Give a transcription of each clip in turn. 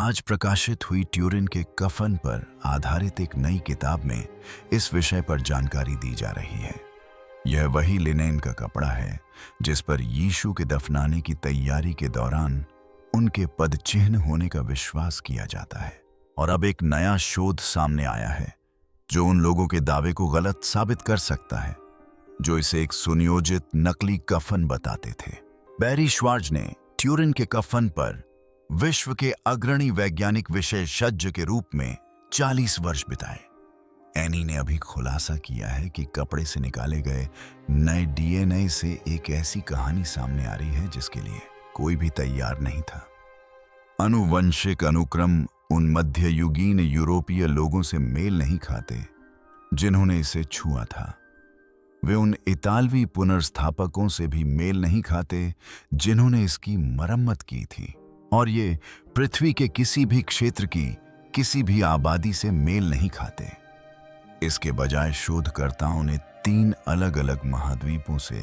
आज प्रकाशित हुई ट्यूरिन के कफन पर आधारित एक नई किताब में इस विषय पर जानकारी दी जा रही है। यह वही लिनेन का कपड़ा है जिस पर यीशु के दफनाने की तैयारी के दौरान उनके पदचिह्न होने का विश्वास किया जाता है। और अब एक नया शोध सामने आया है जो उन लोगों के दावे को गलत साबित कर सकता है जो इसे एक सुनियोजित नकली कफन बताते थे। बैरी श्वार्ज ने ट्यूरिन के कफन पर विश्व के अग्रणी वैज्ञानिक विशेषज्ञ के रूप में 40 वर्ष बिताए। एनी ने अभी खुलासा किया है कि कपड़े से निकाले गए नए डीएनए से एक ऐसी कहानी सामने आ रही है जिसके लिए कोई भी तैयार नहीं था। आनुवंशिक अनुक्रम उन मध्ययुगीन यूरोपीय लोगों से मेल नहीं खाते जिन्होंने इसे छुआ था। वे उन इतालवी पुनर्स्थापकों से भी मेल नहीं खाते जिन्होंने इसकी मरम्मत की थी। और ये पृथ्वी के किसी भी क्षेत्र की किसी भी आबादी से मेल नहीं खाते। इसके बजाय शोधकर्ताओं ने 3 अलग अलग महाद्वीपों से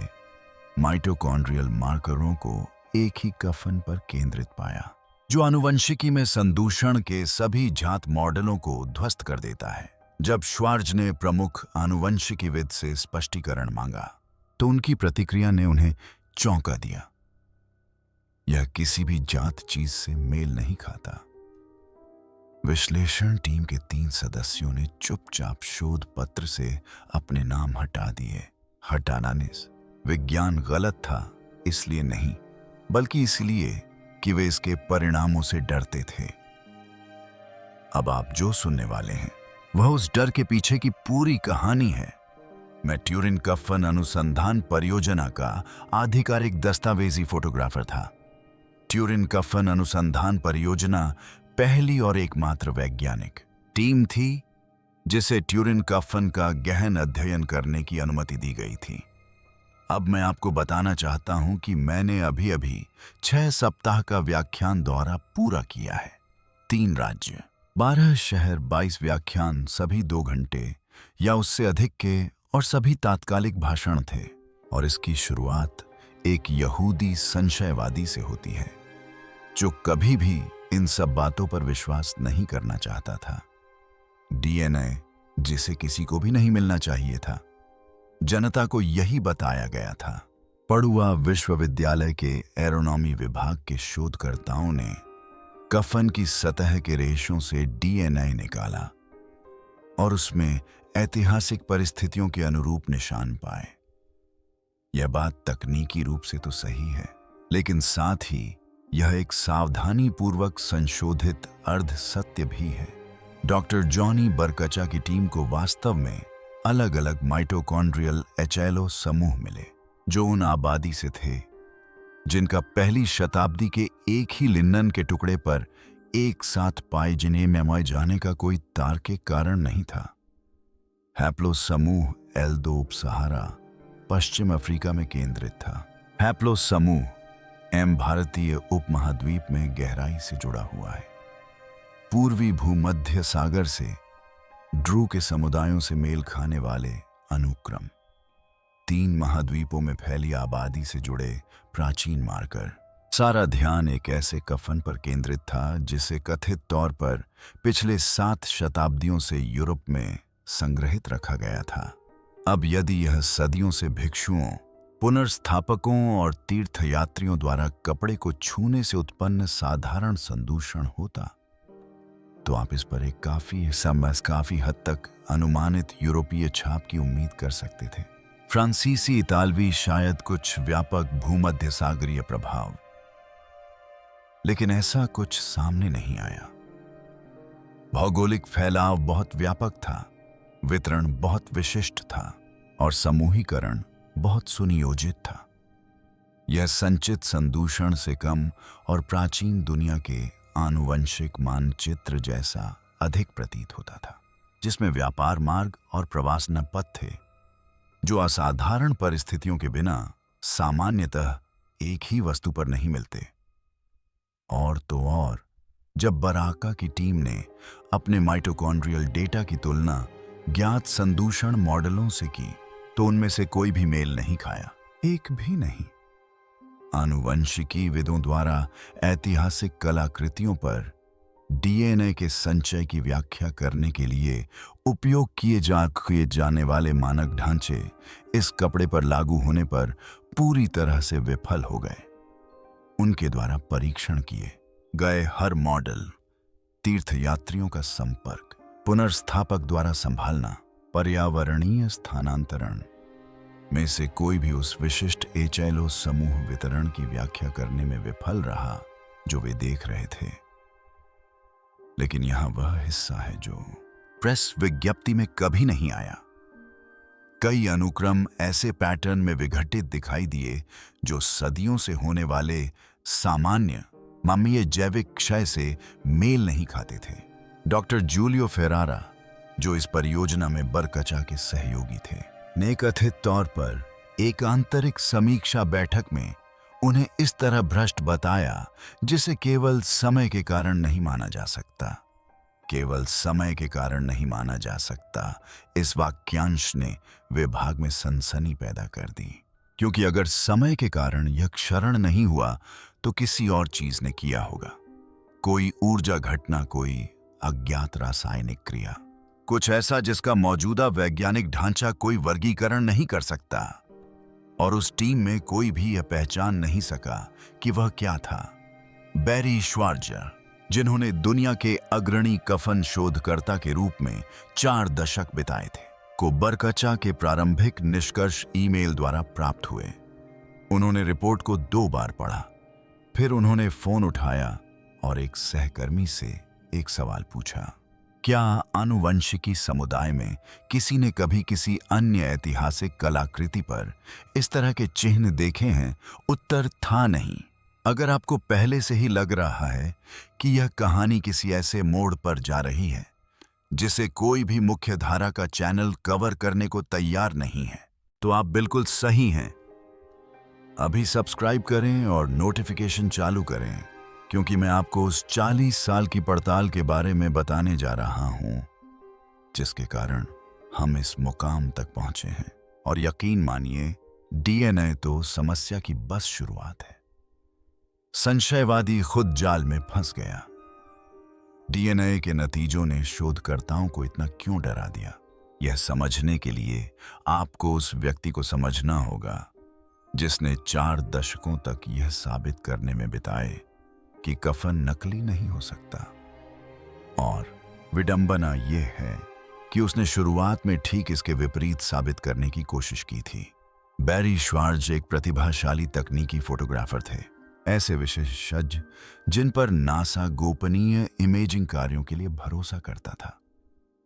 माइटोकॉन्ड्रियल मार्करों को एक ही कफन पर केंद्रित पाया, जो आनुवंशिकी में संदूषण के सभी जात मॉडलों को ध्वस्त कर देता है। जब श्वार्ज ने प्रमुख आनुवंशिकीविद से स्पष्टीकरण मांगा तो उनकी प्रतिक्रिया ने उन्हें चौंका दिया। यह किसी भी जात चीज से मेल नहीं खाता। विश्लेषण टीम के 3 सदस्यों ने चुपचाप शोध पत्र से अपने नाम हटा दिए। हटाना विज्ञान गलत था इसलिए नहीं, बल्कि इसलिए कि वे इसके परिणामों से डरते थे। अब आप जो सुनने वाले हैं वह उस डर के पीछे की पूरी कहानी है। मैं ट्यूरिन कफन अनुसंधान परियोजना का आधिकारिक दस्तावेजी फोटोग्राफर था। ट्यूरिन कफन अनुसंधान परियोजना पहली और एकमात्र वैज्ञानिक टीम थी जिसे ट्यूरिन कफन का गहन अध्ययन करने की अनुमति दी गई थी। अब मैं आपको बताना चाहता हूं कि मैंने अभी 6 सप्ताह का व्याख्यान दौरा पूरा किया है। 3 राज्य, 12 शहर, 22 व्याख्यान, सभी 2 घंटे या उससे अधिक के, और सभी तात्कालिक भाषण थे। और इसकी शुरुआत एक यहूदी संशयवादी से होती है जो कभी भी इन सब बातों पर विश्वास नहीं करना चाहता था। डीएनए जिसे किसी को भी नहीं मिलना चाहिए था, जनता को यही बताया गया था। पड़ुआ विश्वविद्यालय के एरोनॉमी विभाग के शोधकर्ताओं ने कफन की सतह के रेशों से डीएनए निकाला और उसमें ऐतिहासिक परिस्थितियों के अनुरूप निशान पाए। यह बात तकनीकी रूप से तो सही है, लेकिन साथ ही यह एक सावधानी पूर्वक संशोधित अर्ध सत्य भी है। डॉक्टर जॉनी बरकचा की टीम को वास्तव में अलग अलग माइटोकॉन्ड्रियल एचएलओ समूह मिले जो उन आबादी से थे जिनका पहली शताब्दी के एक ही लिनन के टुकड़े पर एक साथ पाए जिन्हें मेमोय जाने का कोई तार्किक कारण नहीं था। हैप्लो समूह L2 उपसहारा पश्चिम अफ्रीका में केंद्रित था। हैप्लो समूह M भारतीय उपमहाद्वीप में गहराई से जुड़ा हुआ है। पूर्वी भूमध्य सागर से ड्रू के समुदायों से मेल खाने वाले अनुक्रम, 3 महाद्वीपों में फैली आबादी से जुड़े प्राचीन मार्कर। सारा ध्यान एक ऐसे कफन पर केंद्रित था जिसे कथित तौर पर पिछले 7 शताब्दियों से यूरोप में संग्रहित रखा गया था। अब यदि यह सदियों से भिक्षुओं, पुनर्स्थापकों और तीर्थयात्रियों द्वारा कपड़े को छूने से उत्पन्न साधारण संदूषण होता तो आप इस पर एक काफी हद तक अनुमानित यूरोपीय छाप की उम्मीद कर सकते थे। फ्रांसीसी, इतालवी, शायद कुछ व्यापक भूमध्य सागरीय प्रभाव। लेकिन ऐसा कुछ सामने नहीं आया। भौगोलिक फैलाव बहुत व्यापक था, वितरण बहुत विशिष्ट था और समूहीकरण बहुत सुनियोजित था। यह संचित संदूषण से कम और प्राचीन दुनिया के आनुवंशिक मानचित्र जैसा अधिक प्रतीत होता था, जिसमें व्यापार मार्ग और प्रवासन पथ थे जो असाधारण परिस्थितियों के बिना सामान्यतः एक ही वस्तु पर नहीं मिलते। और तो और जब बराका की टीम ने अपने माइटोकॉन्ड्रियल डेटा की तुलना ज्ञात संदूषण मॉडलों से की तो उनमें से कोई भी मेल नहीं खाया, एक भी नहीं। आनुवंशिकी विदों द्वारा ऐतिहासिक कलाकृतियों पर डीएनए के संचय की व्याख्या करने के लिए उपयोग किए जाने वाले मानक ढांचे इस कपड़े पर लागू होने पर पूरी तरह से विफल हो गए। उनके द्वारा परीक्षण किए गए हर मॉडल, तीर्थयात्रियों का संपर्क, पुनर्स्थापक द्वारा संभालना, पर्यावरणीय स्थानांतरण में से कोई भी उस विशिष्ट एचएलओ समूह वितरण की व्याख्या करने में विफल रहा जो वे देख रहे थे। लेकिन यहां वह हिस्सा है जो प्रेस विज्ञप्ति में कभी नहीं आया। कई अनुक्रम ऐसे पैटर्न में विघटित दिखाई दिए जो सदियों से होने वाले सामान्य मानवीय जैविक क्षय से मेल नहीं खाते थे। डॉक्टर जूलियो फेरारा, जो इस परियोजना में बरकचा के सहयोगी थे, ने कथित तौर पर एक आंतरिक समीक्षा बैठक में उन्हें इस तरह भ्रष्ट बताया जिसे केवल समय के कारण नहीं माना जा सकता। केवल समय के कारण नहीं माना जा सकता, इस वाक्यांश ने विभाग में सनसनी पैदा कर दी, क्योंकि अगर समय के कारण यह क्षरण नहीं हुआ तो किसी और चीज ने किया होगा। कोई ऊर्जा घटना, कोई अज्ञात रासायनिक क्रिया, कुछ ऐसा जिसका मौजूदा वैज्ञानिक ढांचा कोई वर्गीकरण नहीं कर सकता। और उस टीम में कोई भी यह पहचान नहीं सका कि वह क्या था। बैरी श्वार्ज़र, जिन्होंने दुनिया के अग्रणी कफन शोधकर्ता के रूप में 4 दशक बिताए थे, को बरकचा के प्रारंभिक निष्कर्ष ईमेल द्वारा प्राप्त हुए। उन्होंने रिपोर्ट को 2 बार पढ़ा, फिर उन्होंने फोन उठाया और एक सहकर्मी से एक सवाल पूछा, क्या आनुवंशिकी समुदाय में किसी ने कभी किसी अन्य ऐतिहासिक कलाकृति पर इस तरह के चिन्ह देखे हैं? उत्तर था नहीं। अगर आपको पहले से ही लग रहा है कि यह कहानी किसी ऐसे मोड़ पर जा रही है जिसे कोई भी मुख्य धारा का चैनल कवर करने को तैयार नहीं है, तो आप बिल्कुल सही हैं। अभी सब्सक्राइब करें और नोटिफिकेशन चालू करें, क्योंकि मैं आपको उस 40 साल की पड़ताल के बारे में बताने जा रहा हूं जिसके कारण हम इस मुकाम तक पहुंचे हैं। और यकीन मानिए, डीएनए तो समस्या की बस शुरुआत है। संशयवादी खुद जाल में फंस गया। डीएनए के नतीजों ने शोधकर्ताओं को इतना क्यों डरा दिया? यह समझने के लिए आपको उस व्यक्ति को समझना होगा जिसने 4 दशकों तक यह साबित करने में बिताए कि कफन नकली नहीं हो सकता। और विडंबना यह है कि उसने शुरुआत में ठीक इसके विपरीत साबित करने की कोशिश की थी। बैरी श्वार्ज़ एक प्रतिभाशाली तकनीकी फोटोग्राफर थे, ऐसे विशेषज्ञ जिन पर नासा गोपनीय इमेजिंग कार्यों के लिए भरोसा करता था।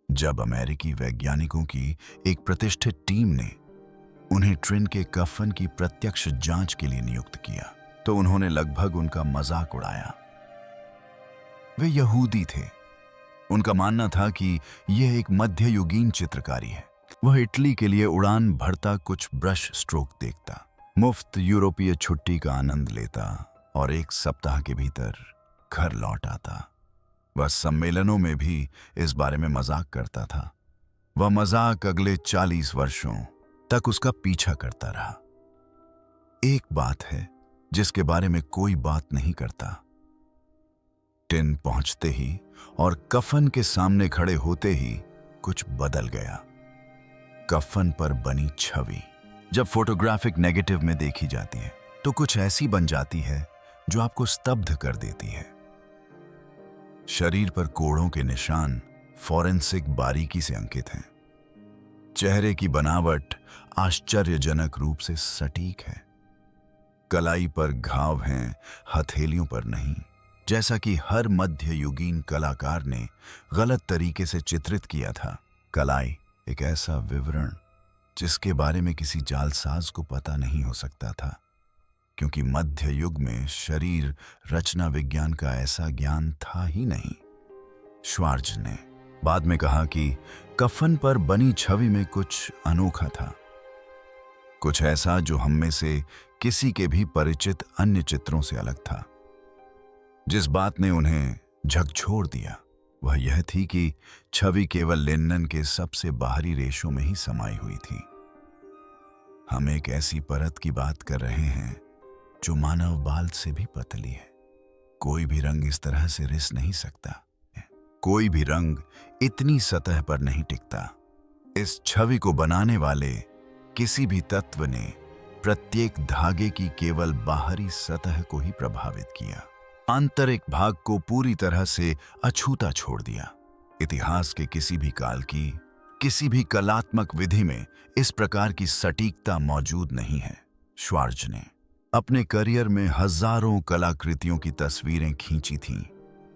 जब अमेरिकी वैज्ञानिकों की एक प्रतिष्ठित टीम ने उन्हें ट्रिन के कफन की प्रत्यक्ष जांच के लिए नियुक्त किया, तो उन्होंने लगभग उनका मजाक उड़ाया। वे यहूदी थे। उनका मानना था कि यह एक मध्ययुगीन चित्रकारी है। वह इटली के लिए उड़ान भरता, कुछ ब्रश स्ट्रोक देखता, मुफ्त यूरोपीय छुट्टी का आनंद लेता और 1 सप्ताह के भीतर घर लौट आता। वह सम्मेलनों में भी इस बारे में मजाक करता था। वह मजाक अगले 40 वर्षों तक उसका पीछा करता रहा। एक बात है जिसके बारे में कोई बात नहीं करता। टिन पहुंचते ही और कफन के सामने खड़े होते ही कुछ बदल गया। कफन पर बनी छवि जब फोटोग्राफिक नेगेटिव में देखी जाती है तो कुछ ऐसी बन जाती है जो आपको स्तब्ध कर देती है। शरीर पर कोड़ों के निशान फॉरेंसिक बारीकी से अंकित हैं। चेहरे की बनावट आश्चर्यजनक रूप से सटीक है। कलाई पर घाव हैं, हथेलियों पर नहीं, जैसा कि हर मध्ययुगीन कलाकार ने गलत तरीके से चित्रित किया था। कलाई एक ऐसा विवरण जिसके बारे में किसी जालसाज को पता नहीं हो सकता था, क्योंकि मध्य युग में शरीर रचना विज्ञान का ऐसा ज्ञान था ही नहीं। श्वार्ज़ ने बाद में कहा कि कफन पर बनी छवि में कुछ अनोखा था, कुछ ऐसा जो हम में से किसी के भी परिचित अन्य चित्रों से अलग था। जिस बात ने उन्हें झकझोर दिया वह यह थी कि छवि केवल लिनन के सबसे बाहरी रेशों में ही समाई हुई थी। हम एक ऐसी परत की बात कर रहे हैं जो मानव बाल से भी पतली है। कोई भी रंग इस तरह से रिस नहीं सकता। कोई भी रंग इतनी सतह पर नहीं टिकता। इस छवि को बनाने वाले किसी भी तत्व ने प्रत्येक धागे की केवल बाहरी सतह को ही प्रभावित किया, आंतरिक भाग को पूरी तरह से अछूता छोड़ दिया। इतिहास के किसी भी काल की किसी भी कलात्मक विधि में इस प्रकार की सटीकता मौजूद नहीं है। श्वार्ज़ ने अपने करियर में हजारों कलाकृतियों की तस्वीरें खींची थीं।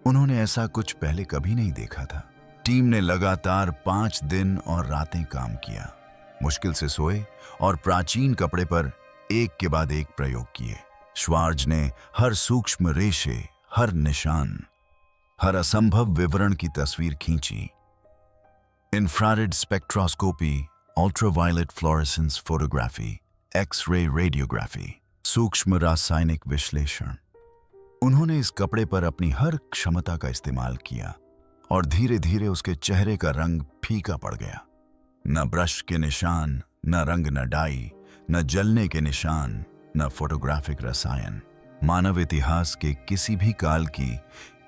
उन्होंने ऐसा कुछ पहले कभी नहीं देखा था। टीम ने लगातार 5 दिन और रातें काम किया, मुश्किल से सोए और प्राचीन कपड़े पर एक के बाद एक प्रयोग किए। श्वार्ज़ ने हर सूक्ष्म रेशे, हर निशान, हर असंभव विवरण की तस्वीर खींची। Infrared spectroscopy, ultraviolet fluorescence photography, X-ray radiography, सूक्ष्म रासायनिक विश्लेषण। उन्होंने इस कपड़े पर अपनी हर क्षमता का इस्तेमाल किया और धीरे धीरे उसके चेहरे का रंग फीका पड़ गया। न ब्रश के निशान, न रंग, न डाई, न जलने के निशान, न फोटोग्राफिक रसायन। मानव इतिहास के किसी भी काल की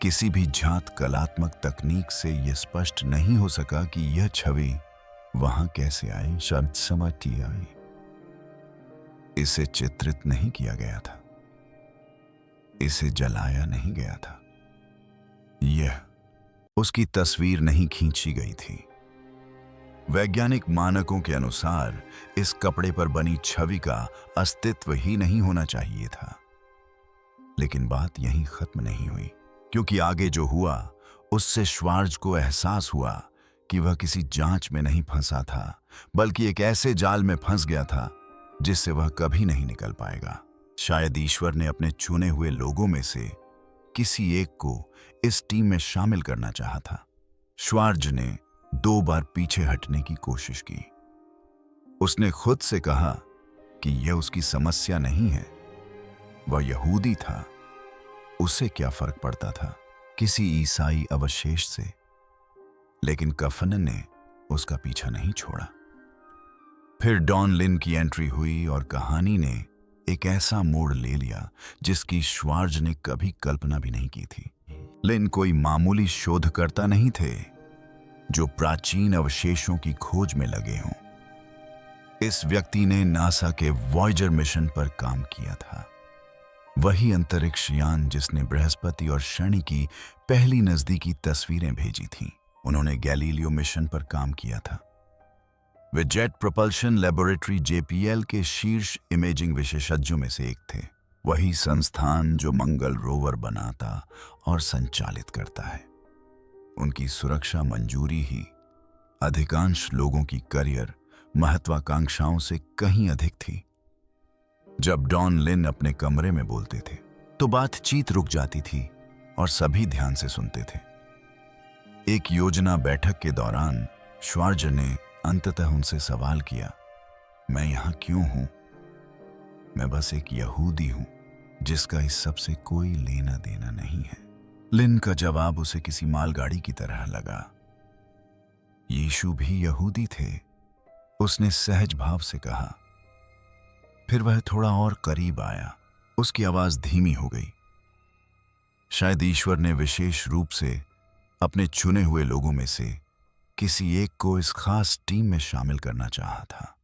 किसी भी जात कलात्मक तकनीक से यह स्पष्ट नहीं हो सका कि यह छवि वहां कैसे आई, शब्द समझ आई। इसे चित्रित नहीं किया गया था, इसे जलाया नहीं गया था, यह उसकी तस्वीर नहीं खींची गई थी। वैज्ञानिक मानकों के अनुसार इस कपड़े पर बनी छवि का अस्तित्व ही नहीं होना चाहिए था। लेकिन बात यहीं खत्म नहीं हुई, क्योंकि आगे जो हुआ उससे श्वार्ज़ को एहसास हुआ कि वह किसी जांच में नहीं फंसा था, बल्कि एक ऐसे जाल में फंस गया था जिससे वह कभी नहीं निकल पाएगा। शायद ईश्वर ने अपने चुने हुए लोगों में से किसी एक को इस टीम में शामिल करना चाहा था। श्वार्ज़ ने 2 बार पीछे हटने की कोशिश की। उसने खुद से कहा कि यह उसकी समस्या नहीं है। वह यहूदी था, उसे क्या फर्क पड़ता था किसी ईसाई अवशेष से। लेकिन कफन ने उसका पीछा नहीं छोड़ा। फिर डॉन लिन की एंट्री हुई और कहानी ने एक ऐसा मोड़ ले लिया जिसकी श्वार्ज़ ने कभी कल्पना भी नहीं की थी। लिन कोई मामूली शोधकर्ता नहीं थे जो प्राचीन अवशेषों की खोज में लगे हों। इस व्यक्ति ने नासा के वॉयेजर मिशन पर काम किया था, वही अंतरिक्ष यान जिसने बृहस्पति और शनि की पहली नजदीकी तस्वीरें भेजी थीं। उन्होंने गैलीलियो मिशन पर काम किया था। वे जेट प्रोपल्शन लेबोरेटरी JPL के शीर्ष इमेजिंग विशेषज्ञों में से एक थे, वही संस्थान जो मंगल रोवर बनाता और संचालित करता है। उनकी सुरक्षा मंजूरी ही अधिकांश लोगों की करियर महत्वाकांक्षाओं से कहीं अधिक थी। जब डॉन लिन अपने कमरे में बोलते थे तो बातचीत रुक जाती थी और सभी ध्यान से सुनते थे। एक योजना बैठक के दौरान श्वार्ज़ ने अंततः उनसे सवाल किया, मैं यहां क्यों हूं? मैं बस एक यहूदी हूं जिसका इस सब से कोई लेना देना नहीं है। लिन का जवाब उसे किसी मालगाड़ी की तरह लगा। यीशु भी यहूदी थे, उसने सहज भाव से कहा। फिर वह थोड़ा और करीब आया। उसकी आवाज धीमी हो गई। शायद ईश्वर ने विशेष रूप से अपने चुने हुए लोगों में से किसी एक को इस खास टीम में शामिल करना चाहा था।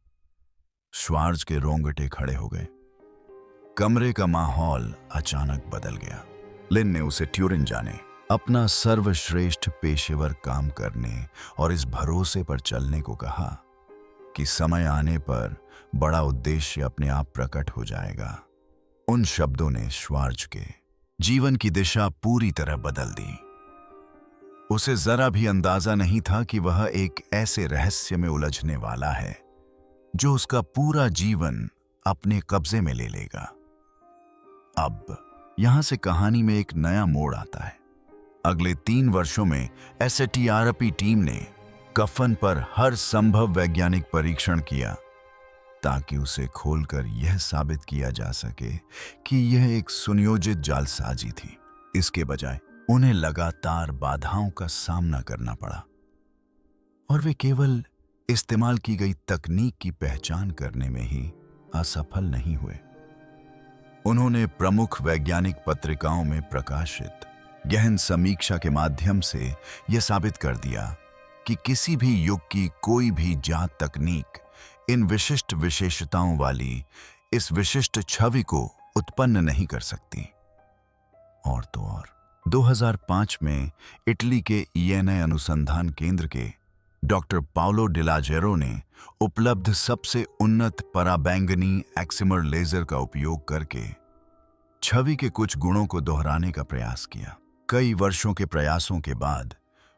श्वार्ज़ के रोंगटे खड़े हो गए। कमरे का माहौल अचानक बदल गया। लिन ने उसे ट्यूरिन जाने, अपना सर्वश्रेष्ठ पेशेवर काम करने और इस भरोसे पर चलने को कहा कि समय आने पर बड़ा उद्देश्य अपने आप प्रकट हो जाएगा। उन शब्दों ने श्वार्ज़ के जीवन की दिशा पूरी तरह बदल दी। उसे जरा भी अंदाजा नहीं था कि वह एक ऐसे रहस्य में उलझने वाला है जो उसका पूरा जीवन अपने कब्जे में ले लेगा। अब यहां से कहानी में एक नया मोड़ आता है। अगले 3 वर्षों में SATRP टीम ने कफन पर हर संभव वैज्ञानिक परीक्षण किया ताकि उसे खोलकर यह साबित किया जा सके कि यह एक सुनियोजित जालसाजी थी। इसके बजाय उन्हें लगातार बाधाओं का सामना करना पड़ा और वे केवल इस्तेमाल की गई तकनीक की पहचान करने में ही असफल नहीं हुए। उन्होंने प्रमुख वैज्ञानिक पत्रिकाओं में प्रकाशित गहन समीक्षा के माध्यम से यह साबित कर दिया कि किसी भी युग की कोई भी जात तकनीक इन विशिष्ट विशेषताओं वाली इस विशिष्ट छवि को उत्पन्न नहीं कर सकती। और तो और 2005 में इटली के ईएनए अनुसंधान केंद्र के डॉक्टर पाउलो डिलाजेरो ने उपलब्ध सबसे उन्नत पराबैंगनी एक्सिमर लेजर का उपयोग करके छवि के कुछ गुणों को दोहराने का प्रयास किया। कई वर्षों के प्रयासों के बाद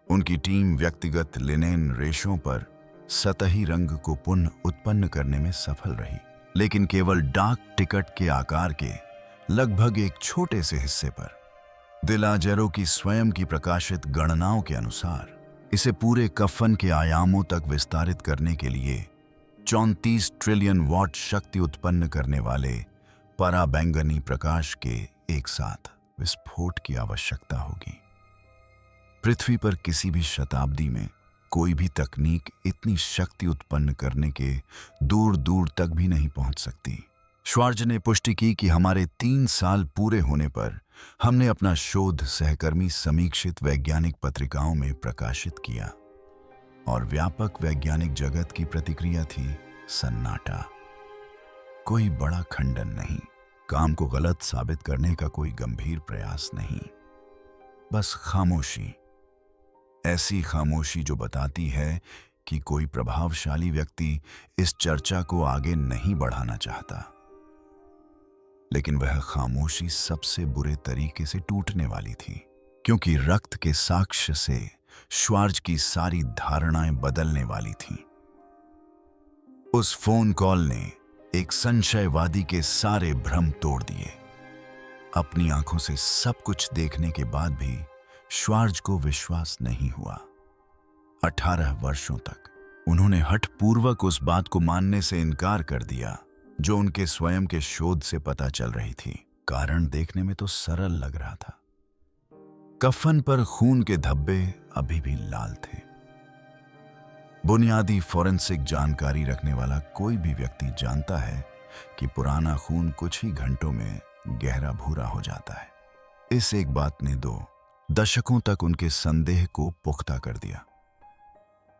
उनकी टीम व्यक्तिगत लिनेन रेशों पर सतही रंग को पुनः उत्पन्न करने में सफल रही, लेकिन केवल डाक टिकट के आकार के लगभग एक छोटे से हिस्से पर। डिलाजेरो की स्वयं की प्रकाशित गणनाओं के अनुसार इसे पूरे कफन के आयामों तक विस्तारित करने के लिए 34 ट्रिलियन वॉट शक्ति उत्पन्न करने वाले पराबैंगनी प्रकाश के एक साथ विस्फोट की आवश्यकता होगी। पृथ्वी पर किसी भी शताब्दी में कोई भी तकनीक इतनी शक्ति उत्पन्न करने के दूर दूर तक भी नहीं पहुंच सकती। श्वार्ज ने पुष्टि की कि हमारे 3 साल पूरे होने पर हमने अपना शोध सहकर्मी समीक्षित वैज्ञानिक पत्रिकाओं में प्रकाशित किया और व्यापक वैज्ञानिक जगत की प्रतिक्रिया थी सन्नाटा। कोई बड़ा खंडन नहीं, काम को गलत साबित करने का कोई गंभीर प्रयास नहीं, बस खामोशी। ऐसी खामोशी जो बताती है कि कोई प्रभावशाली व्यक्ति इस चर्चा को आगे नहीं बढ़ाना चाहता, लेकिन वह खामोशी सबसे बुरे तरीके से टूटने वाली थी, क्योंकि रक्त के साक्ष्य से श्वार्ज की सारी धारणाएं बदलने वाली थीं। उस फोन कॉल ने एक संशयवादी के सारे भ्रम तोड़ दिए। अपनी आंखों से सब कुछ देखने के बाद भी श्वार्ज को विश्वास नहीं हुआ। 18 वर्षों तक उन्होंने हठपूर्वक उस बात को मानने से इनकार कर दिया जो उनके स्वयं के शोध से पता चल रही थी। कारण देखने में तो सरल लग रहा था। कफन पर खून के धब्बे अभी भी लाल थे। बुनियादी फॉरेंसिक जानकारी रखने वाला कोई भी व्यक्ति जानता है कि पुराना खून कुछ ही घंटों में गहरा भूरा हो जाता है। इस एक बात ने 2 दशकों तक उनके संदेह को पुख्ता कर दिया।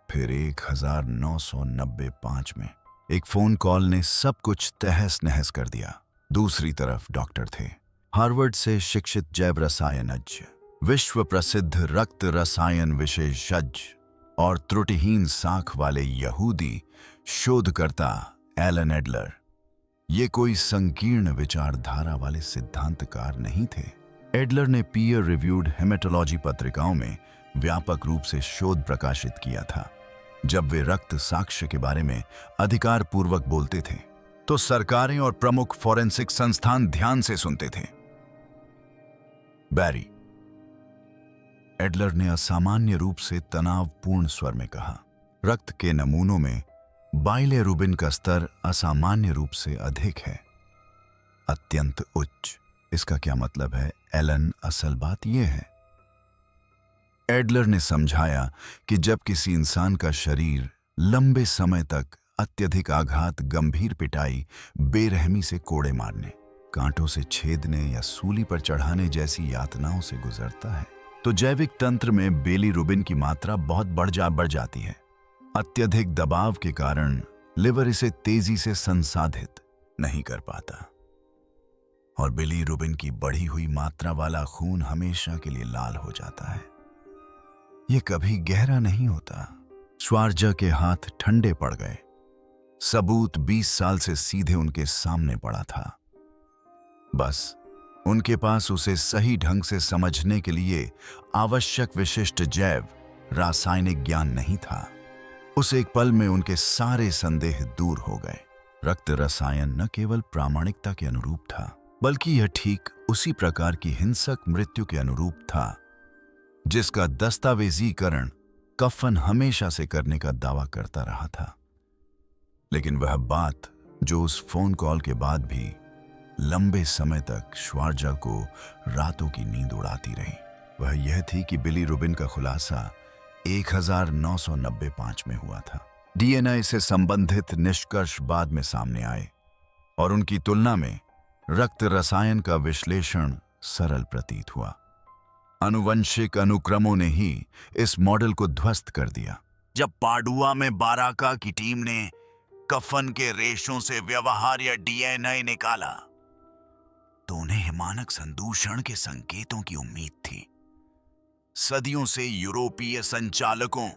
फिर 1995 में एक फोन कॉल ने सब कुछ तहस नहस कर दिया। दूसरी तरफ डॉक्टर थे, हार्वर्ड से शिक्षित जैव रसायनज्ञ, विश्व प्रसिद्ध रक्त रसायन विशेषज्ञ और त्रुटिहीन साख वाले यहूदी शोधकर्ता एलन एडलर। ये कोई संकीर्ण विचारधारा वाले सिद्धांतकार नहीं थे। एडलर ने पीयर रिव्यूड हेमेटोलॉजी पत्रिकाओं में व्यापक रूप से शोध प्रकाशित किया था। जब वे रक्त साक्ष्य के बारे में अधिकार पूर्वक बोलते थे तो सरकारें और प्रमुख फॉरेंसिक संस्थान ध्यान से सुनते थे। बैरी एडलर ने असामान्य रूप से तनावपूर्ण स्वर में कहा, रक्त के नमूनों में बाइलिरुबिन का स्तर असामान्य रूप से अधिक है, अत्यंत उच्च। इसका क्या मतलब है एलन? असल बात यह है, एडलर ने समझाया कि जब किसी इंसान का शरीर लंबे समय तक अत्यधिक आघात, गंभीर पिटाई, बेरहमी से कोड़े मारने, कांटों से छेदने या सूली पर चढ़ाने जैसी यातनाओं से गुजरता है तो जैविक तंत्र में बिलिरुबिन की मात्रा बहुत बढ़ जाती है। अत्यधिक दबाव के कारण लिवर इसे तेजी से संसाधित नहीं कर पाता और बिलिरुबिन की बढ़ी हुई मात्रा वाला खून हमेशा के लिए लाल हो जाता है। यह कभी गहरा नहीं होता। श्वार्ज के हाथ ठंडे पड़ गए। सबूत 20 साल से सीधे उनके सामने पड़ा था। बस उनके पास उसे सही ढंग से समझने के लिए आवश्यक विशिष्ट जैव रासायनिक ज्ञान नहीं था। उस एक पल में उनके सारे संदेह दूर हो गए। रक्त रसायन न केवल प्रामाणिकता के अनुरूप था, बल्कि यह ठीक उसी प्रकार की हिंसक मृत्यु के अनुरूप था जिसका दस्तावेजीकरण कफन हमेशा से करने का दावा करता रहा था। लेकिन वह बात जो उस फोन कॉल के बाद भी लंबे समय तक श्वार्ज को रातों की नींद उड़ाती रही, वह यह थी कि बिलिरुबिन का खुलासा 1995 में हुआ था। डीएनए से संबंधित निष्कर्ष बाद में सामने आए और उनकी तुलना में रक्त रसायन का विश्लेषण सरल प्रतीत हुआ। आनुवंशिक अनुक्रमों ने ही इस मॉडल को ध्वस्त कर दिया। जब पाडुआ में बाराका की टीम ने कफन के रेशों से व्यवहार्य डीएनए निकाला तो उन्हें मानक संदूषण के संकेतों की उम्मीद थी। सदियों से यूरोपीय संचालकों,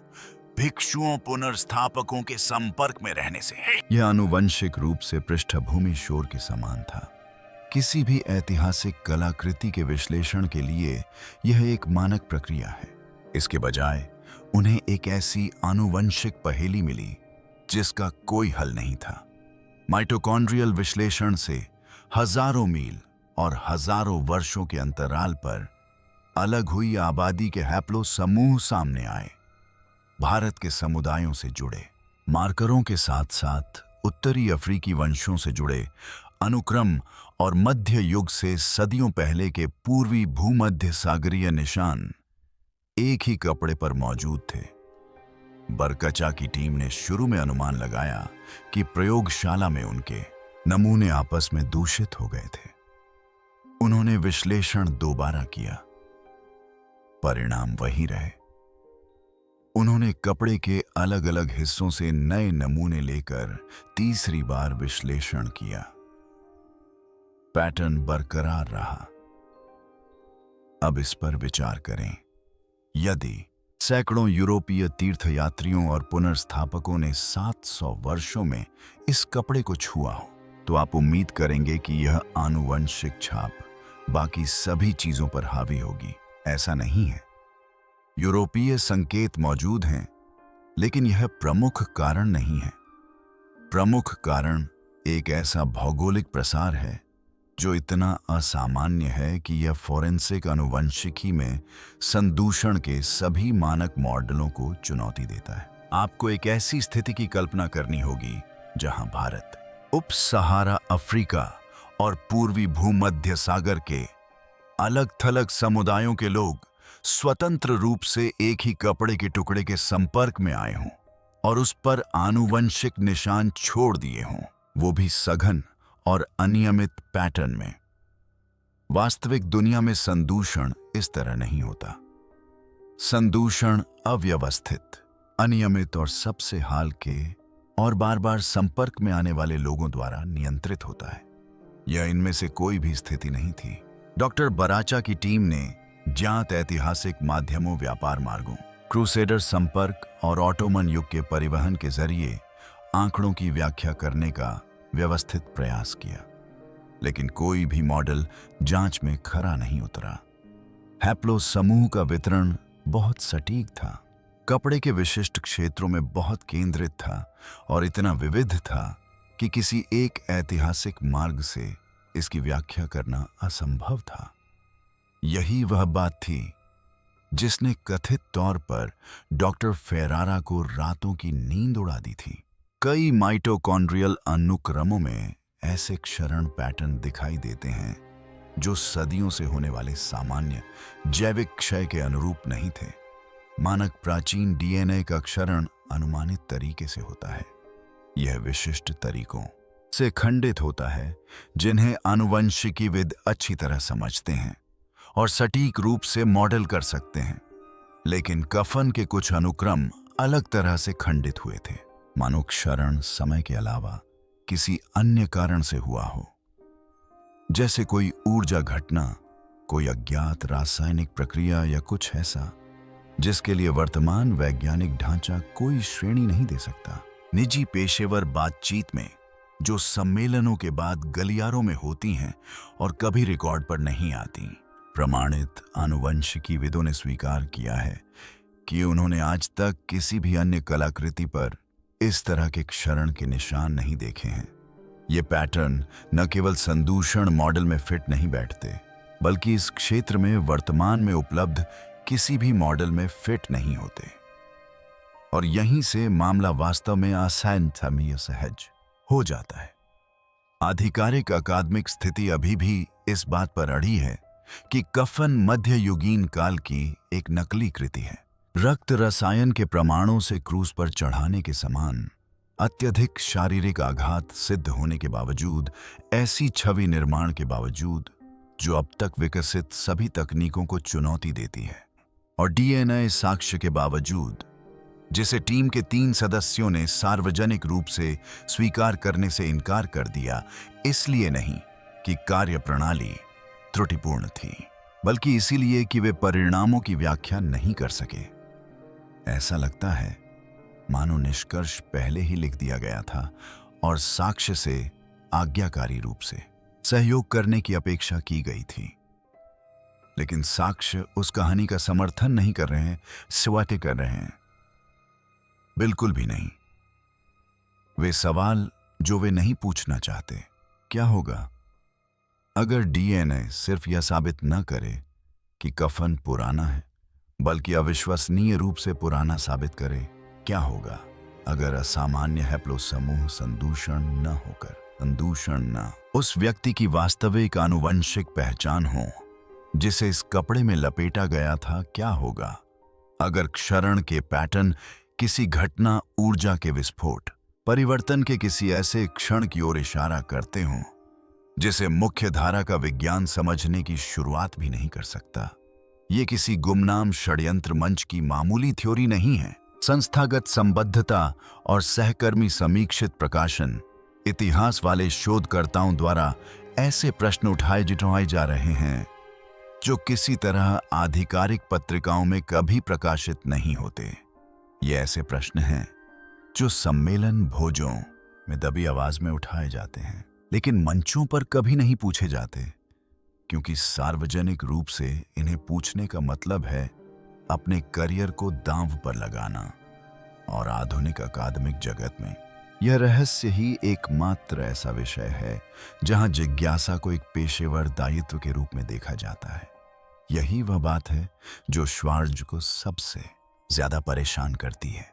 भिक्षुओं, पुनर्स्थापकों के संपर्क में रहने से यह आनुवंशिक रूप से पृष्ठभूमि शोर के समान था। किसी भी ऐतिहासिक कलाकृति के विश्लेषण के लिए यह एक मानक प्रक्रिया है। इसके बजाय उन्हें एक ऐसी आनुवंशिक पहेली मिली जिसका कोई हल नहीं था। माइटोकॉन्ड्रियल विश्लेषण से हजारों मील और हजारों वर्षों के अंतराल पर अलग हुई आबादी के हैप्लो समूह सामने आए। भारत के समुदायों से जुड़े मार्करों के साथ साथ उत्तरी अफ्रीकी वंशों से जुड़े अनुक्रम और मध्य युग से सदियों पहले के पूर्वी भूमध्य सागरीय निशान एक ही कपड़े पर मौजूद थे। बरकचा की टीम ने शुरू में अनुमान लगाया कि प्रयोगशाला में उनके नमूने आपस में दूषित हो गए थे। उन्होंने विश्लेषण दोबारा किया, परिणाम वही रहे। उन्होंने कपड़े के अलग अलग हिस्सों से नए नमूने लेकर तीसरी बार विश्लेषण किया। पैटर्न बरकरार रहा। अब इस पर विचार करें, यदि सैकड़ों यूरोपीय तीर्थयात्रियों और पुनर्स्थापकों ने 700 वर्षों में इस कपड़े को छुआ हो तो आप उम्मीद करेंगे कि यह आनुवंशिक छाप बाकी सभी चीजों पर हावी होगी। ऐसा नहीं है। यूरोपीय संकेत मौजूद हैं, लेकिन यह प्रमुख कारण नहीं है। प्रमुख कारण एक ऐसा भौगोलिक प्रसार है जो इतना असामान्य है कि यह फोरेंसिक आनुवंशिकी में संदूषण के सभी मानक मॉडलों को चुनौती देता है। आपको एक ऐसी स्थिति की कल्पना करनी होगी जहां भारत, उप सहारा अफ्रीका और पूर्वी भूमध्य सागर के अलग थलग समुदायों के लोग स्वतंत्र रूप से एक ही कपड़े के टुकड़े के संपर्क में आए हों और उस पर आनुवंशिक निशान छोड़ दिए हों, वो भी सघन और अनियमित पैटर्न में। वास्तविक दुनिया में संदूषण इस तरह नहीं होता। संदूषण अव्यवस्थित, अनियमित और सबसे हाल के और बार बार संपर्क में आने वाले लोगों द्वारा नियंत्रित होता है। यह इनमें से कोई भी स्थिति नहीं थी। डॉक्टर बराचा की टीम ने ज्ञात ऐतिहासिक माध्यमों, व्यापार मार्गों, क्रूसेडर संपर्क और ऑटोमन युग के परिवहन के जरिए आंकड़ों की व्याख्या करने का व्यवस्थित प्रयास किया, लेकिन कोई भी मॉडल जांच में खरा नहीं उतरा। हैप्लो समूह का वितरण बहुत सटीक था, कपड़े के विशिष्ट क्षेत्रों में बहुत केंद्रित था और इतना विविध था कि किसी एक ऐतिहासिक मार्ग से इसकी व्याख्या करना असंभव था। यही वह बात थी जिसने कथित तौर पर डॉक्टर फेरारा को रातों की नींद उड़ा दी थी। कई माइटोकॉन्ड्रियल अनुक्रमों में ऐसे क्षरण पैटर्न दिखाई देते हैं जो सदियों से होने वाले सामान्य जैविक क्षय के अनुरूप नहीं थे। मानक प्राचीन डीएनए का क्षरण अनुमानित तरीके से होता है। यह विशिष्ट तरीकों से खंडित होता है जिन्हें आनुवंशिकीविद अच्छी तरह समझते हैं और सटीक रूप से मॉडल कर सकते हैं। लेकिन कफन के कुछ अनुक्रम अलग तरह से खंडित हुए थे, मानो क्षरण समय के अलावा किसी अन्य कारण से हुआ हो, जैसे कोई ऊर्जा घटना, कोई अज्ञात रासायनिक प्रक्रिया या कुछ ऐसा जिसके लिए वर्तमान वैज्ञानिक ढांचा कोई श्रेणी नहीं दे सकता। निजी पेशेवर बातचीत में जो सम्मेलनों के बाद गलियारों में होती हैं और कभी रिकॉर्ड पर नहीं आती, प्रमाणित आनुवंशिकीविदों ने स्वीकार किया है कि उन्होंने आज तक किसी भी अन्य कलाकृति पर इस तरह के क्षरण के निशान नहीं देखे हैं। ये पैटर्न न केवल संदूषण मॉडल में फिट नहीं बैठते, बल्कि इस क्षेत्र में वर्तमान में उपलब्ध किसी भी मॉडल में फिट नहीं होते। और यहीं से मामला वास्तव में असहनीय सहज हो जाता है। आधिकारिक अकादमिक स्थिति अभी भी इस बात पर अड़ी है कि कफन मध्ययुगीन काल की एक नकली कृति है। रक्त रसायन के प्रमाणों से क्रूस पर चढ़ाने के समान अत्यधिक शारीरिक आघात सिद्ध होने के बावजूद, ऐसी छवि निर्माण के बावजूद जो अब तक विकसित सभी तकनीकों को चुनौती देती है। और डीएनए साक्ष्य के बावजूद, जिसे टीम के 3 सदस्यों ने सार्वजनिक रूप से स्वीकार करने से इनकार कर दिया, इसलिए नहीं कि कार्यप्रणाली त्रुटिपूर्ण थी, बल्कि इसीलिए कि वे परिणामों की व्याख्या नहीं कर सके। ऐसा लगता है मानो निष्कर्ष पहले ही लिख दिया गया था और साक्ष्य से आज्ञाकारी रूप से सहयोग करने की अपेक्षा की गई थी। लेकिन साक्ष्य उस कहानी का समर्थन नहीं कर रहे हैं, स्वाटे कर रहे हैं। बिल्कुल भी नहीं। वे सवाल जो वे नहीं पूछना चाहते, क्या होगा अगर डीएनए सिर्फ यह साबित न करे कि कफन पुराना है, बल्कि अविश्वसनीय रूप से पुराना साबित करे? क्या होगा अगर असामान्य हैप्लो समूह संदूषण न उस व्यक्ति की वास्तविक आनुवंशिक पहचान हो जिसे इस कपड़े में लपेटा गया था? क्या होगा अगर क्षरण के पैटर्न किसी घटना, ऊर्जा के विस्फोट, परिवर्तन के किसी ऐसे क्षण की ओर इशारा करते हों जिसे मुख्य धारा का विज्ञान समझने की शुरुआत भी नहीं कर सकता? ये किसी गुमनाम षड्यंत्र मंच की मामूली थ्योरी नहीं है। संस्थागत संबद्धता और सहकर्मी समीक्षित प्रकाशन, इतिहास वाले शोधकर्ताओं द्वारा ऐसे प्रश्न उठाए जा रहे हैं जो किसी तरह आधिकारिक पत्रिकाओं में कभी प्रकाशित नहीं होते। ये ऐसे प्रश्न हैं जो सम्मेलन भोजों में दबी आवाज में उठाए जाते हैं, लेकिन मंचों पर कभी नहीं पूछे जाते, क्योंकि सार्वजनिक रूप से इन्हें पूछने का मतलब है अपने करियर को दांव पर लगाना। और आधुनिक अकादमिक जगत में यह रहस्य ही एकमात्र ऐसा विषय है जहां जिज्ञासा को एक पेशेवर दायित्व के रूप में देखा जाता है। यही वह बात है जो श्वार्ट्ज को सबसे ज्यादा परेशान करती है।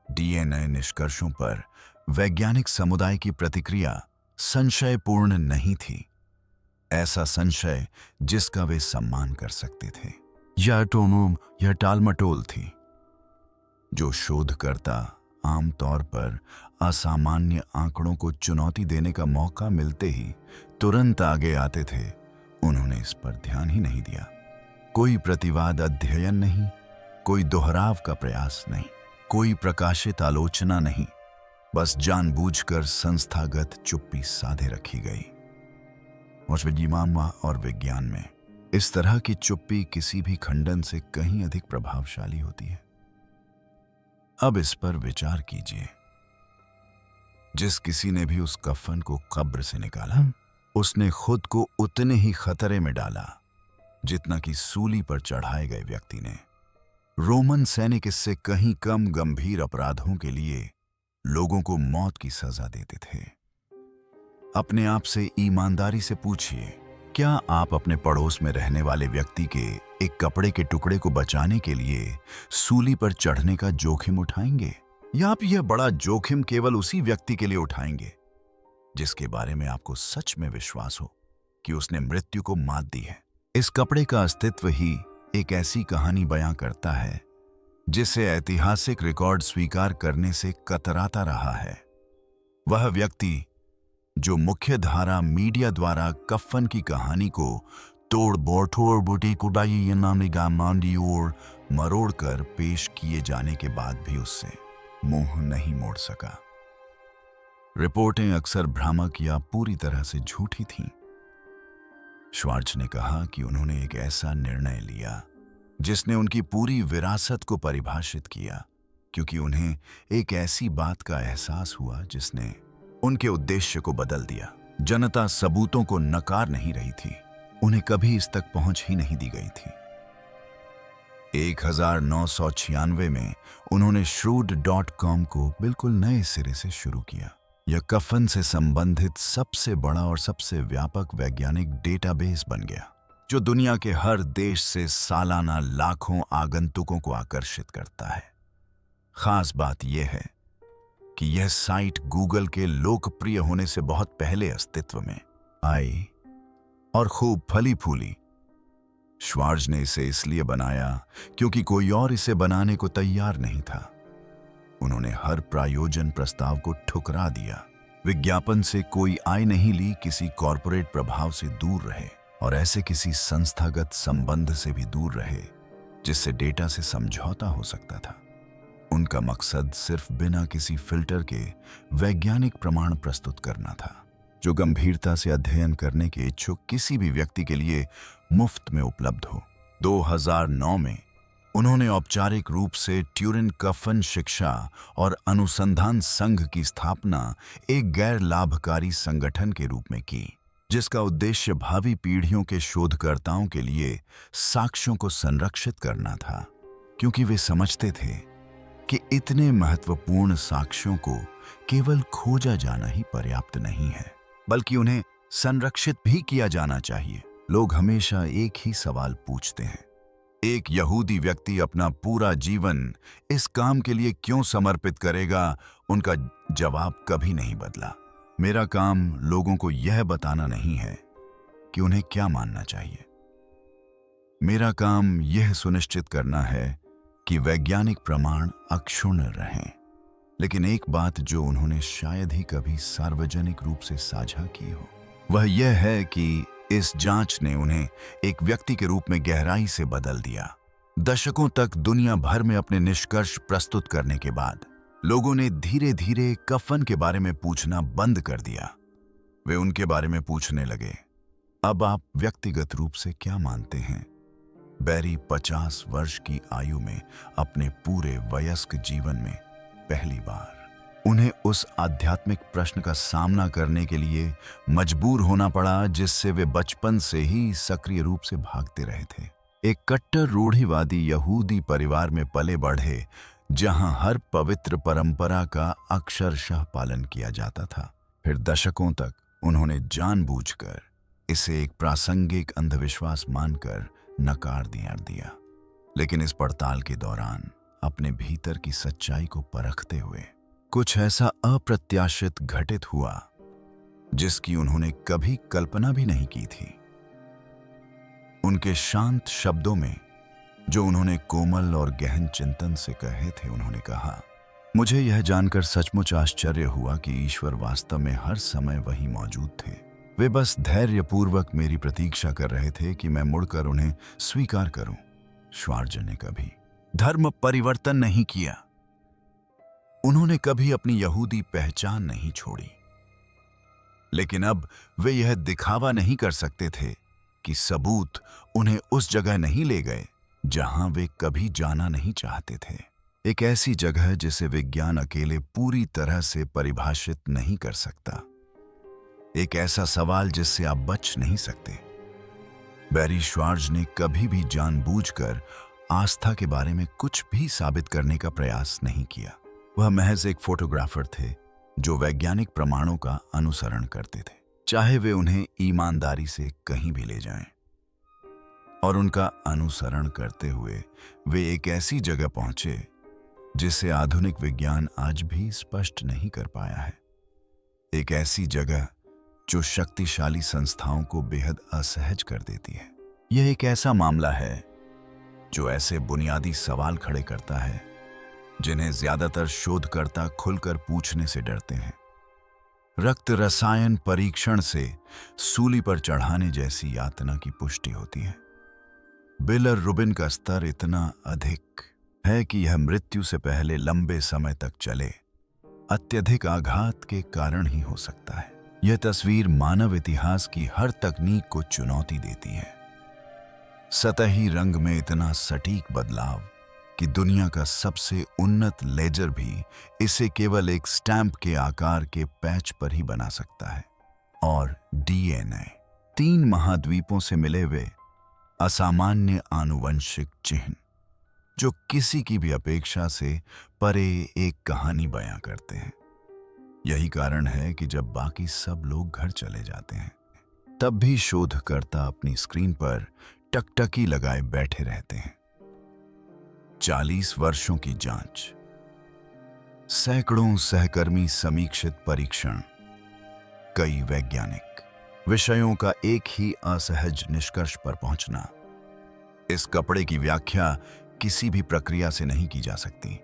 डीएनए निष्कर्षों पर वैज्ञानिक समुदाय की प्रतिक्रिया संशयपूर्ण नहीं थी, ऐसा संशय जिसका वे सम्मान कर सकते थे। यह टालमटोल थी जो शोधकर्ता आमतौर पर असामान्य आंकड़ों को चुनौती देने का मौका मिलते ही तुरंत आगे आते थे। उन्होंने इस पर ध्यान ही नहीं दिया। कोई प्रतिवाद अध्ययन नहीं, कोई दोहराव का प्रयास नहीं, कोई प्रकाशित आलोचना नहीं, बस जानबूझकर संस्थागत चुप्पी साधे रखी गई। और विज्ञान में इस तरह की चुप्पी किसी भी खंडन से कहीं अधिक प्रभावशाली होती है। अब इस पर विचार कीजिए। जिस किसी ने भी उस कफन को कब्र से निकाला, उसने खुद को उतने ही खतरे में डाला जितना कि सूली पर चढ़ाए गए व्यक्ति ने। रोमन सैनिक इससे कहीं कम गंभीर अपराधों के लिए लोगों को मौत की सजा देते थे। अपने आप से ईमानदारी से पूछिए, क्या आप अपने पड़ोस में रहने वाले व्यक्ति के एक कपड़े के टुकड़े को बचाने के लिए सूली पर चढ़ने का जोखिम उठाएंगे? या आप यह बड़ा जोखिम केवल उसी व्यक्ति के लिए उठाएंगे जिसके बारे में आपको सच में विश्वास हो कि उसने मृत्यु को मात दी है? इस कपड़े का अस्तित्व ही एक ऐसी कहानी बयां करता है जिसे ऐतिहासिक रिकॉर्ड स्वीकार करने से कतराता रहा है। वह व्यक्ति जो मुख्य धारा मीडिया द्वारा कफन की कहानी को और मरोड़कर पेश किए जाने के बाद भी उससे मुंह नहीं मोड़ सका। रिपोर्टें अक्सर भ्रामक या पूरी तरह से झूठी थीं। श्वार्ट्ज ने कहा कि उन्होंने एक ऐसा निर्णय लिया जिसने उनकी पूरी विरासत को परिभाषित किया, क्योंकि उन्हें एक ऐसी बात का एहसास हुआ जिसने उनके उद्देश्य को बदल दिया। जनता सबूतों को नकार नहीं रही थी, उन्हें कभी इस तक पहुंच ही नहीं दी गई थी। 1996 में उन्होंने shrewd.com को बिल्कुल नए सिरे से शुरू किया। यह कफन से संबंधित सबसे बड़ा और सबसे व्यापक वैज्ञानिक डेटाबेस बन गया, जो दुनिया के हर देश से सालाना लाखों आगंतुकों को आकर्षित करता है। खास बात यह है कि यह साइट गूगल के लोकप्रिय होने से बहुत पहले अस्तित्व में आई और खूब फली फूली। श्वार्ट्ज ने इसे इसलिए बनाया क्योंकि कोई और इसे बनाने को तैयार नहीं था। उन्होंने हर प्रायोजन प्रस्ताव को ठुकरा दिया विज्ञापन से कोई आय नहीं ली, किसी कॉरपोरेट प्रभाव से दूर रहे और ऐसे किसी संस्थागत संबंध से भी दूर रहे जिससे डेटा से समझौता हो सकता था। उनका मकसद सिर्फ बिना किसी फिल्टर के वैज्ञानिक प्रमाण प्रस्तुत करना था, जो गंभीरता से अध्ययन करने के इच्छुक किसी भी व्यक्ति के लिए मुफ्त में उपलब्ध हो। 2009 में उन्होंने औपचारिक रूप से ट्यूरिन कफन शिक्षा और अनुसंधान संघ की स्थापना एक गैर लाभकारी संगठन के रूप में की, जिसका उद्देश्य भावी पीढ़ियों के शोधकर्ताओं के लिए साक्ष्यों को संरक्षित करना था, क्योंकि वे समझते थे कि इतने महत्वपूर्ण साक्ष्यों को केवल खोजा जाना ही पर्याप्त नहीं है, बल्कि उन्हें संरक्षित भी किया जाना चाहिए। लोग हमेशा एक ही सवाल पूछते हैं, एक यहूदी व्यक्ति अपना पूरा जीवन इस काम के लिए क्यों समर्पित करेगा? उनका जवाब कभी नहीं बदला। मेरा काम लोगों को यह बताना नहीं है कि उन्हें क्या मानना चाहिए। मेरा काम यह सुनिश्चित करना है कि वैज्ञानिक प्रमाण अक्षुण्ण रहें। लेकिन एक बात जो उन्होंने शायद ही कभी सार्वजनिक रूप से साझा की हो, वह यह है कि इस जांच ने उन्हें एक व्यक्ति के रूप में गहराई से बदल दिया। दशकों तक दुनिया भर में अपने निष्कर्ष प्रस्तुत करने के बाद लोगों ने धीरे धीरे कफन के बारे में पूछना बंद कर दिया। वे उनके बारे में पूछने लगे, अब आप व्यक्तिगत रूप से क्या मानते हैं? बैरी 50 वर्ष की आयु में अपने पूरे वयस्क जीवन में पहली बार उन्हें उस आध्यात्मिक प्रश्न का सामना करने के लिए मजबूर होना पड़ा जिससे वे बचपन से ही सक्रिय रूप से भागते रहे थे। एक कट्टर रूढ़िवादी यहूदी परिवार में पले बढ़े, जहां हर पवित्र परंपरा का अक्षरशः पालन किया जाता था। फिर दशकों तक उन्होंने जानबूझकर इसे एक प्रासंगिक अंधविश्वास मानकर नकार दिया। लेकिन इस पड़ताल के दौरान अपने भीतर की सच्चाई को परखते हुए कुछ ऐसा अप्रत्याशित घटित हुआ जिसकी उन्होंने कभी कल्पना भी नहीं की थी। उनके शांत शब्दों में, जो उन्होंने कोमल और गहन चिंतन से कहे थे, उन्होंने कहा, मुझे यह जानकर सचमुच आश्चर्य हुआ कि ईश्वर वास्तव में हर समय वहीं मौजूद थे। वे बस धैर्यपूर्वक मेरी प्रतीक्षा कर रहे थे कि मैं मुड़कर उन्हें स्वीकार करूं। श्वार्ज़ ने कभी धर्म परिवर्तन नहीं किया। उन्होंने कभी अपनी यहूदी पहचान नहीं छोड़ी। लेकिन अब वे यह दिखावा नहीं कर सकते थे कि सबूत उन्हें उस जगह नहीं ले गए जहां वे कभी जाना नहीं चाहते थे। एक ऐसी जगह जिसे विज्ञान अकेले पूरी तरह से परिभाषित नहीं कर सकता। एक ऐसा सवाल जिससे आप बच नहीं सकते। बैरी श्वार्ज़ ने कभी भी जानबूझकर आस्था के बारे में कुछ भी साबित करने का प्रयास नहीं किया। वह महज एक फोटोग्राफर थे जो वैज्ञानिक प्रमाणों का अनुसरण करते थे, चाहे वे उन्हें ईमानदारी से कहीं भी ले जाएं। और उनका अनुसरण करते हुए वे एक ऐसी जगह पहुंचे जिसे आधुनिक विज्ञान आज भी स्पष्ट नहीं कर पाया है। एक ऐसी जगह जो शक्तिशाली संस्थाओं को बेहद असहज कर देती है। यह एक ऐसा मामला है जो ऐसे बुनियादी सवाल खड़े करता है जिन्हें ज्यादातर शोधकर्ता खुलकर पूछने से डरते हैं। रक्त रसायन परीक्षण से सूली पर चढ़ाने जैसी यातना की पुष्टि होती है। बिलिरुबिन का स्तर इतना अधिक है कि यह मृत्यु से पहले लंबे समय तक चले अत्यधिक आघात के कारण ही हो सकता है। यह तस्वीर मानव इतिहास की हर तकनीक को चुनौती देती है। सतही रंग में इतना सटीक बदलाव कि दुनिया का सबसे उन्नत लेजर भी इसे केवल एक स्टैंप के आकार के पैच पर ही बना सकता है। और डीएनए, 3 महाद्वीपों से मिले हुए असामान्य आनुवंशिक चिन्ह जो किसी की भी अपेक्षा से परे एक कहानी बयां करते हैं। यही कारण है कि जब बाकी सब लोग घर चले जाते हैं, तब भी शोधकर्ता अपनी स्क्रीन पर टकटकी लगाए बैठे रहते हैं। 40 वर्षों की जांच, सैकड़ों सहकर्मी समीक्षित परीक्षण, कई वैज्ञानिक विषयों का एक ही असहज निष्कर्ष पर पहुंचना। इस कपड़े की व्याख्या किसी भी प्रक्रिया से नहीं की जा सकती,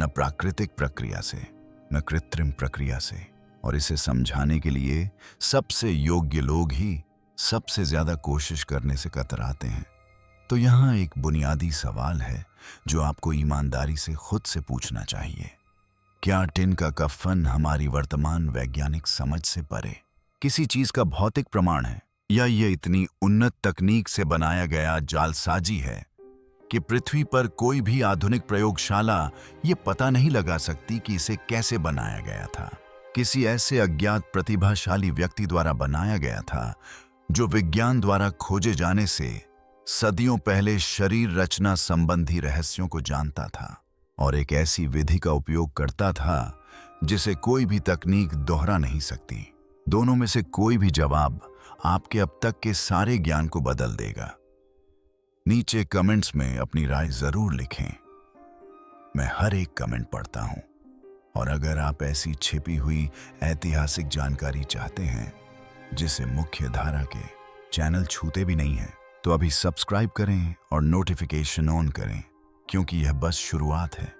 न प्राकृतिक प्रक्रिया से, न कृत्रिम प्रक्रिया से। और इसे समझाने के लिए सबसे योग्य लोग ही सबसे ज्यादा कोशिश करने से कतराते हैं। तो यहाँ एक बुनियादी सवाल है जो आपको ईमानदारी से खुद से पूछना चाहिए। क्या टिन का कफन हमारी वर्तमान वैज्ञानिक समझ से परे किसी चीज का भौतिक प्रमाण है, या ये इतनी उन्नत तकनीक से बनाया गया जालसाजी है कि पृथ्वी पर कोई भी आधुनिक प्रयोगशाला ये पता नहीं लगा सकती कि इसे कैसे बनाया गया था। किसी ऐसे अज्ञात प्रतिभाशाली व्यक्ति द्वारा बनाया गया था जो विज्ञान द्वारा खोजे जाने से सदियों पहले शरीर रचना संबंधी रहस्यों को जानता था और एक ऐसी विधि का उपयोग करता था जिसे कोई भी तकनीक दोहरा नहीं सकती। दोनों में से कोई भी जवाब आपके अब तक के सारे ज्ञान को बदल देगा। नीचे कमेंट्स में अपनी राय जरूर लिखें। मैं हर एक कमेंट पढ़ता हूं, और अगर आप ऐसी छिपी हुई ऐतिहासिक जानकारी चाहते हैं जिसे मुख्य धारा के चैनल छूते भी नहीं हैं, तो अभी सब्सक्राइब करें और नोटिफिकेशन ऑन करें, क्योंकि यह बस शुरुआत है।